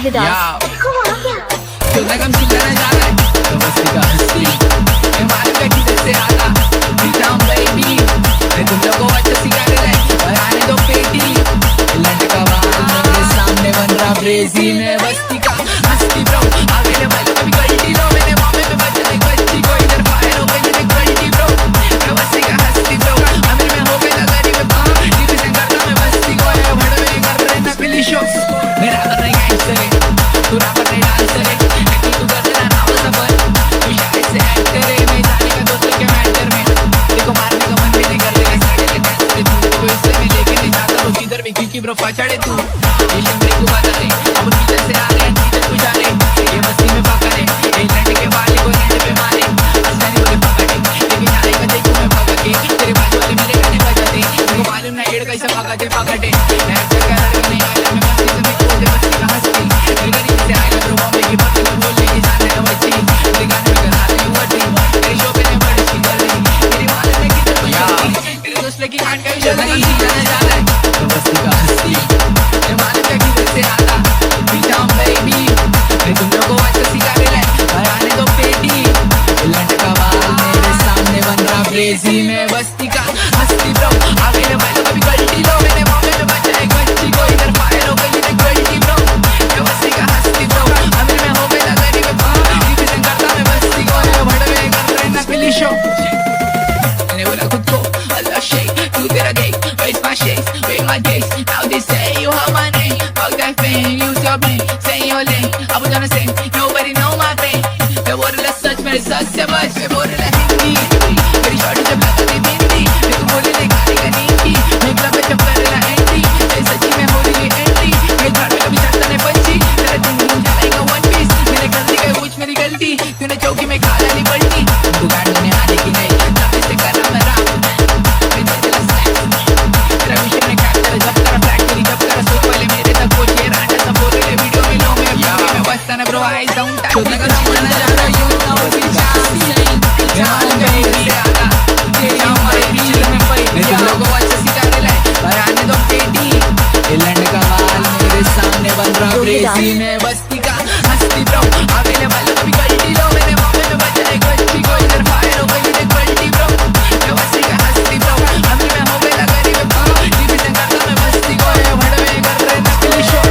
hit us. क्यों कम चिल्लाना जा रहा है तो बस्ती का हस्ती मैं मालूम है किधर से आता बीता हूँ बेबी मैं तुम लोगों को अच्छा सिखा दे रहा और आने दो पेटी लड़का बाल मेरे सामने बन रहा ब्रेजी में बस्ती का हस्ती ब्रो आगे ले भाई कभी गलती लो मैंने मामे में बच गई बच्ची को इधर फायर हो गई मेरी गलती ब्रो मैं बस्ती का हस्ती ब्रो अमीर में हो गई गरीब में कहाँ टीवी से करता मैं बस्ती को है भड़वे कर रहे नकली शो मेरा कर रही गैंगस्टर है तू रैपर नहीं डांसर है क्योंकि ब्रो पछाड़े तू ये शंकरी को बता दे अब किधर से आ रहे हैं किधर को जा रहे ये मस्ती में पकड़े ये लड़के के वाले को लड़के पे मारे असली बोले पकड़े लेकिन आएगा देखो मैं भगा के तेरे बाजू वाले मेरे गाने बजाते तुमको मालूम ना एड़ कैसे पकड़े मैं अच्छा कर रहा नहीं आया मैं मस्ती से मैं खोजे बस्ती का हस्ती मेरे गरीब से आएगा ब्रो बॉम्बे की बातें में बोल लेके जाने ना बच्ची मेरे गाने में करा रही हूँ अड्डी तेरे शो पे ने बड़ी सी कर रही मेरी मालूम है किधर को जाती तेरे दोस्त लेके काट के जल्दी जाना जा रहा है बस्ती का हस्ती मैं मालूम है किधर से आता बीता हूँ बेबी मैं तुम लोगों को अच्छा सिखा दे रहा और आने दो पेटी लड़का बाल मेरे सामने बन रहा ब्रेजी में बस्ती का हस्ती ब्रो आगे ले भाई कभी गलती लो मैंने मामे में बचा एक बच्ची को इधर फायर हो गई मेरी गलती ब्रो मैं बस्ती का हस्ती ब्रो अमीर में हो गई गरीब में कहाँ टीवी से करता मैं बस्ती को है भड़वे कर रहे नकली शो मैंने बोला खुद को अल्लाह शेख तू तेरा देख where's my shakes where my days now they say you have my name fuck that fame use your brain say your lane I was gonna say nobody know my pain मैं बोल रहा सच मेरे सच से बच मैं बोल रहा हिंदी मेरी शॉर्टी जब लगाती बिंदी मैं तू बोले ले गाली का नींदी मैं क्लब में जब कर रहा एंट्री तेरी सच्ची में हो रही है एंट्री मैं घर में कभी चढ़ता नहीं पंची तेरा दिन जाएगा वन पीस मैंने गलती का पूछ मेरी गलती तूने चौकी में खा डाली पलटी तू गाड़ी में आने की नहीं तब से कर रहा मैं राम मैं तेरा स्नैप तेरा विषय में क्या तेरा जब तेरा फैक्ट्री जब तेरा सो पहले मेरे तक वो ये रांटा सब बोल रहे वीडियो में लो मैं बसता ना ब्रो आई डाउन टाइम लगा चिल्लाना जा रहा यू नो सी चांस मैं मालूम है किधर से आता तेरा हमारे बीच में पड़ी मैं तुम लोगों को अच्छा सिखा दे रहा पर आने दो पेटी ये लड़का बाल मेरे सामने बन रहा ब्रेजी में बस्ती का हस्ती ब्रो आगे ले भाई कभी गलती लो मैंने मामे में बचा एक बच्ची को इधर फायर हो गई मेरी गलती ब्रो मैं बस्ती का हस्ती ब्रो अमीर में हो गई गरीब में कहाँ टीवी से करता मैं बस्ती को है भड़वे कर रहे नकली शो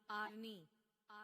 Army.